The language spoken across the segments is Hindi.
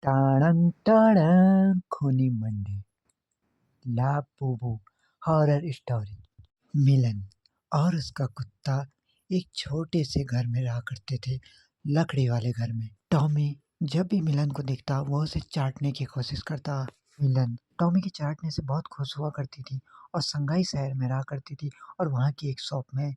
टाणन टाणन खूनी मंडे लाबूबू हॉरर स्टोरी। मिलन और उसका कुत्ता एक छोटे से घर में रहा करते थे, लकड़ी वाले घर में। टॉमी जब भी मिलन को देखता वो उसे चाटने की कोशिश करता। मिलन टॉमी के चाटने से बहुत खुश हुआ करती थी और संघाई शहर में रहा करती थी और वहाँ की एक शॉप में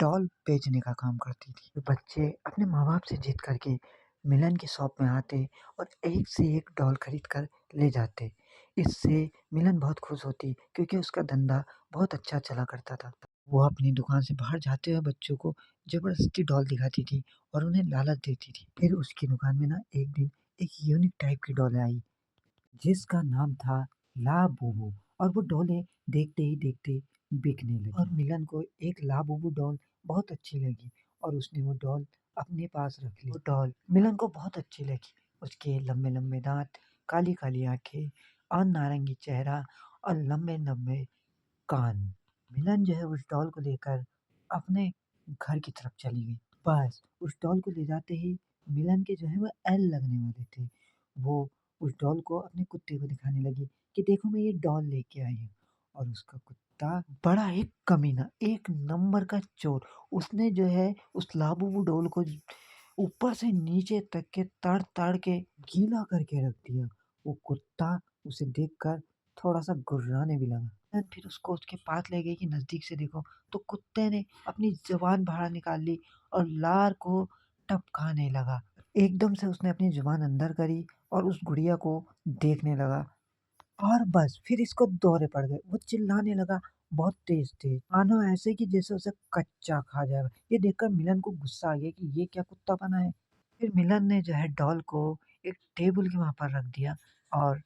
डॉल बेचने का काम करती थी। तो बच्चे अपने माँ बाप से जिद करके मिलन की शॉप में आते और एक से एक डॉल खरीद कर ले जाते। इससे मिलन बहुत खुश होती क्योंकि उसका धंधा बहुत अच्छा चला करता था। वो अपनी दुकान से बाहर जाते हुए बच्चों को जबरदस्ती डॉल दिखाती थी और उन्हें लालच देती थी। फिर उसकी दुकान में ना एक दिन एक यूनिक टाइप की डॉल आई जिसका नाम था लाबूबू, और वो डॉलें देखते ही देखते बिकने लगी और मिलन को एक लाबूबू डॉल बहुत अच्छी लगी और उसने वो डॉल अपने पास रख ली। वो डॉल मिलन को बहुत अच्छी लगी। उसके लंबे लंबे दांत, काली काली आंखें और नारंगी चेहरा और लंबे लंबे कान। मिलन जो है उस डॉल को लेकर अपने घर की तरफ चली गई। बस उस डॉल को ले जाते ही मिलन के जो है वो एल लगने वाले थे। वो उस डॉल को अपने कुत्ते को दिखाने लगी कि देखो मैं ये डॉल लेके आई हूँ। और उसका कुत्ता बड़ा एक कमीना, एक नंबर का चोर, उसने जो है उस लाबूबू डॉल को ऊपर से नीचे तक के ताड़ ताड़ के गीला करके रख दिया। वो कुत्ता उसे देखकर थोड़ा सा गुर्राने भी लगा। फिर उसको उसके पास ले गई कि नजदीक से देखो, तो कुत्ते ने अपनी जुबान बाहर निकाल ली और लार को टपकाने लगा। एकदम से उसने अपनी जुबान अंदर करी और उस गुड़िया को देखने लगा और बस फिर इसको दौरे पड़ गए। वो चिल्लाने लगा बहुत तेज तेज, मानो ऐसे कि जैसे उसे कच्चा खा जाएगा। ये देखकर मिलन को गुस्सा आ गया कि ये क्या कुत्ता बना है। फिर मिलन ने जो है डॉल को एक टेबल के वहां पर रख दिया और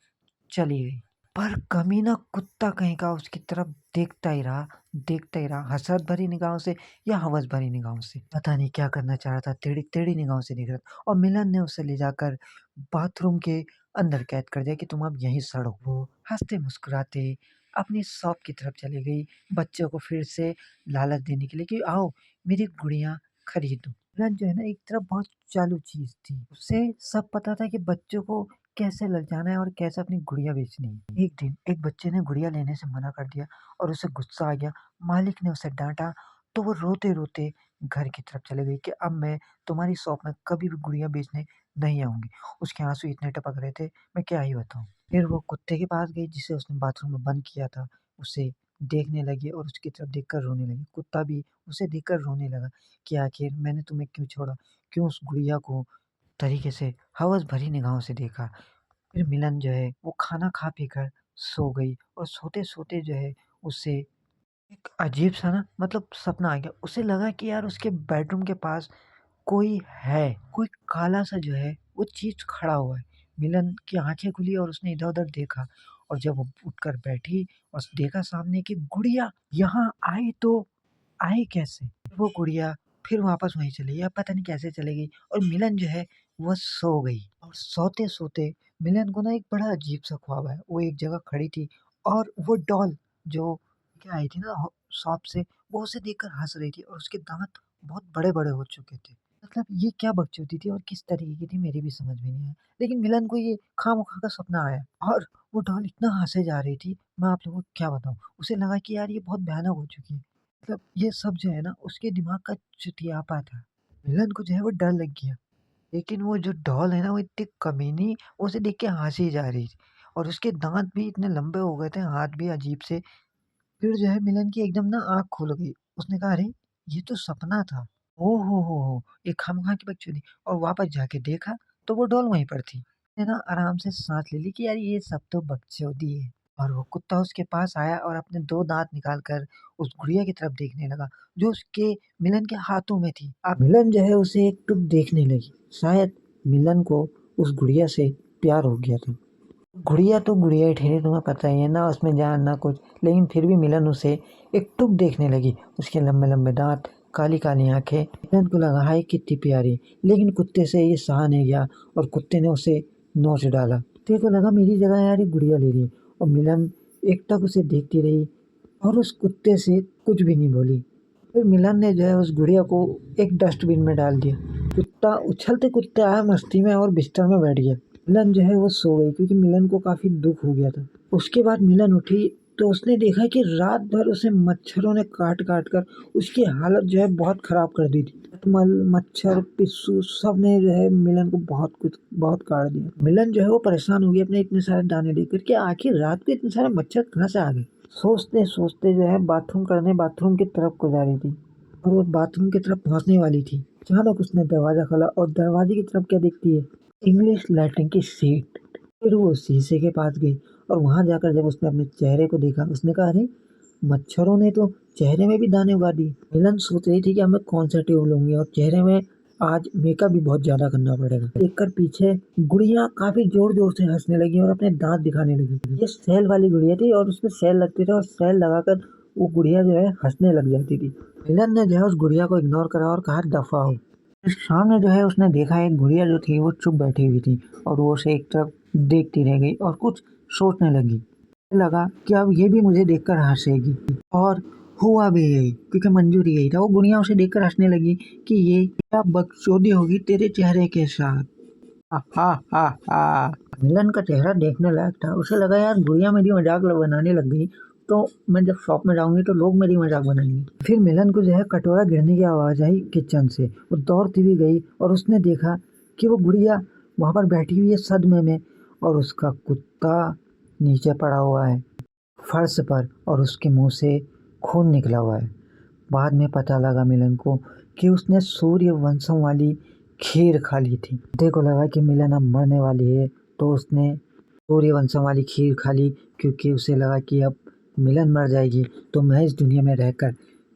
चली गई। पर कमीना कुत्ता कहीं का उसकी तरफ देखता ही रहा, हसरत भरी निगाहों से या हवस भरी निगाहों से, पता नहीं क्या करना चाह रहा था। टेढ़ी टेढ़ी निगाहों से देख रहा था और मिलन ने उसे ले जाकर बाथरूम के अंदर कैद कर दिया कि तुम अब यहीं सड़ो। वो हंसते मुस्कुराते अपनी शॉप की तरफ चली गई, बच्चों को फिर से लालच देने के लिए कि आओ मेरी गुड़िया खरीदो। मिलन जो है ना एक तरफ बहुत चालू चीज थी, उसे सब पता था कि बच्चों को कैसे ललचाना है और कैसे अपनी गुड़िया बेचनी है। एक दिन एक बच्चे ने गुड़िया लेने से मना कर दिया और उसे गुस्सा आ गया। मालिक ने उसे डांटा तो वो रोते रोते घर की तरफ चले गई कि अब मैं तुम्हारी शॉप में कभी भी गुड़िया बेचने नहीं आऊंगी। उसके आंसू इतने टपक रहे थे मैं क्या ही बताऊं। फिर वो कुत्ते के पास गई जिसे उसने बाथरूम में बंद किया था, उसे देखने लगी और उसकी तरफ देखकर रोने लगी। कुत्ता भी उसे देखकर रोने लगा कि आखिर मैंने तुम्हें क्यों छोड़ा, क्यों उस गुड़िया को तरीके से हवस भरी निगाहों से देखा। फिर मिलन जो है वो खाना खा पी कर सो गई और सोते सोते जो है उसे एक अजीब सा ना मतलब सपना आ गया। उसे लगा कि यार उसके बेडरूम के पास कोई है, कोई काला सा जो है वो चीज खड़ा हुआ है। मिलन की आंखें खुली और उसने इधर उधर देखा और जब वो उठकर बैठी और देखा सामने की गुड़िया यहाँ आई तो आई कैसे। वो गुड़िया फिर वापस वहीं चली गई, अब पता नहीं कैसे चली गई और मिलन जो है वो सो गई। और सोते सोते मिलन को ना एक बड़ा अजीब सा ख्वाब आया। वो एक जगह खड़ी थी और वो डॉल जो क्या आई थी ना शॉप से, वो उसे देखकर हंस रही थी और उसके दांत बहुत बड़े बड़े हो चुके थे। मतलब ये क्या बकचोदी थी और किस तरीके की थी मेरी भी समझ में नहीं आया। लेकिन मिलन को ये खामखा का सपना आया और वो डॉल इतना हंसे जा रही थी, मैं आप लोगों को क्या बताऊं। उसे लगा कि यार ये बहुत भयानक हो चुकी है। मतलब ये सब जो है ना उसके दिमाग का चुतियापा था। विलन को जो है वो डर लग गया, लेकिन वो जो डॉल है ना वो इतनी कमीनी, वो उसे देख के हंसी जा रही थी और उसके दांत भी इतने लंबे हो गए थे, हाथ भी अजीब से। फिर जो है मिलन की एकदम ना आँख खुल गई। उसने कहा अरे! ये तो सपना था। ओह हो! ये खामखा की बकचोदी। और वापस जाके देखा तो वो डॉल वहीं पर थी। उसने ना आराम से साँस ले ली कि यार ये सब तो बकचोदी है। और वो कुत्ता उसके पास आया और अपने 2 दाँत निकाल कर उस गुड़िया की तरफ देखने लगा, जो उसके मिलन के हाथों में थी। अब मिलन जो है उसे एकटुक देखने लगी। शायद मिलन को उस गुड़िया से प्यार हो गया था। गुड़िया तो गुड़िया ही ठहरी, तुम्हें पता ही है ना उसमें जान ना कुछ, लेकिन फिर भी मिलन उसे एकटुक देखने लगी। उसके लंबे लंबे दांत, काली काली आंखें। मिलन को लगा हाय कितनी प्यारी, लेकिन कुत्ते से ये सहा नहीं गया और कुत्ते ने उसे नोच डाला। कुत्ते को लगा मेरी जगह यार ये गुड़िया ले रही और मिलन एकटक उसे देखती रही और उस कुत्ते से कुछ भी नहीं बोली। फिर मिलन ने जो है उस गुड़िया को एक डस्टबिन में डाल दिया। कुत्ता उछलते कूदते आया मस्ती में और बिस्तर में बैठ गया। मिलन जो है वो सो गई क्योंकि मिलन को काफी दुख हो गया था। उसके बाद मिलन उठी तो उसने देखा कि रात भर उसे मच्छरों ने काट काट कर उसकी हालत जो है बहुत खराब कर दी थी। मल मच्छर पिस्सू सब ने जो है मिलन को बहुत काट दिया। मिलन जो है वो परेशान हो गई अपने इतने सारे दाने देख कर कि आखिर रात को इतने सारे मच्छर कहाँ से आ गए। सोचते सोचते जो है बाथरूम करने बाथरूम की तरफ को जा रही थी और वो बाथरूम की तरफ पहुंचने वाली थी। अचानक उसने दरवाजा खोला और दरवाजे की तरफ क्या देखती है, इंग्लिश लैट्रिन की सीट। फिर वो शीशे के पास गई और वहां जाकर जब उसने अपने चेहरे को देखा उसने कहा, अरे मच्छरों ने तो चेहरे में भी दाने उगा दिए। मिलन सोच रही थी कि अब मैं कौन सा ट्यूब लूंगी और चेहरे में आज मेकअप भी बहुत ज्यादा करना पड़ेगा। देखकर पीछे गुड़िया काफी जोर जोर से हंसने लगी और अपने दांत दिखाने लगी। ये सेल वाली गुड़िया थी और उसमें सेल लगते थे और सेल लगाकर वो गुड़िया जो है हंसने लग जाती थी। मिलन ने जो है उस गुड़िया को इग्नोर करा और कहा, दफा हो। फिर सामने जो है उसने देखा एक गुड़िया जो थी वो चुप बैठी हुई थी और वो उसे एक तरफ देखती रह गई और कुछ सोचने लगी। लगा कि अब ये भी मुझे देखकर हंसेगी और हुआ भी यही क्योंकि मंजूर यही था। वो गुड़िया उसे देखकर हंसने लगी कि ये क्या बकचोदी होगी तेरे चेहरे के साथ। हा हा हा हा। मिलन का चेहरा देखने लायक था। उसे लगा यार गुड़िया मेरी मजाक बनाने लग गई तो मैं जब शॉप में जाऊंगी तो लोग मेरी मजाक बनाएंगे। फिर मिलन को जो है कटोरा गिरने की आवाज आई किचन से। वो दौड़ती हुई गई और उसने देखा कि वो गुड़िया वहां पर बैठी हुई है सदमे में और उसका कुत्ता नीचे पड़ा हुआ है फर्श पर और उसके मुंह से खून निकला हुआ है। बाद में पता लगा मिलन को कि उसने सूर्यवंशम वाली खीर खा ली थी। देखो लगा कि मिलन अब मरने वाली है तो उसने सूर्यवंशम वाली खीर खा ली क्योंकि उसे लगा कि अब मिलन मर जाएगी तो मैं इस दुनिया में रहकर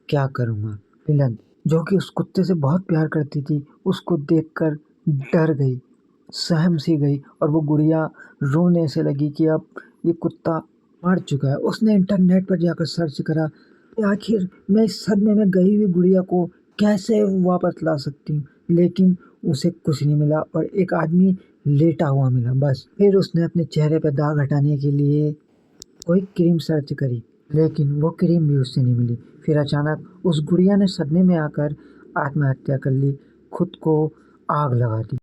क्या करूँगा। मिलन जो कि उस कुत्ते से बहुत प्यार करती थी उसको देखकर डर गई, सहम सी गई और वो गुड़िया रोने से लगी कि अब ये कुत्ता मर चुका है। उसने इंटरनेट पर जाकर सर्च करा कि आखिर मैं इस सदमे में गई हुई गुड़िया को कैसे वापस ला सकती हूँ, लेकिन उसे कुछ नहीं मिला और एक आदमी लेटा हुआ मिला बस। फिर उसने अपने चेहरे पर दाग हटाने के लिए कोई क्रीम सर्च करी लेकिन वो क्रीम भी उससे नहीं मिली। फिर अचानक उस गुड़िया ने सदमे में आकर आत्महत्या कर ली, खुद को आग लगा दी।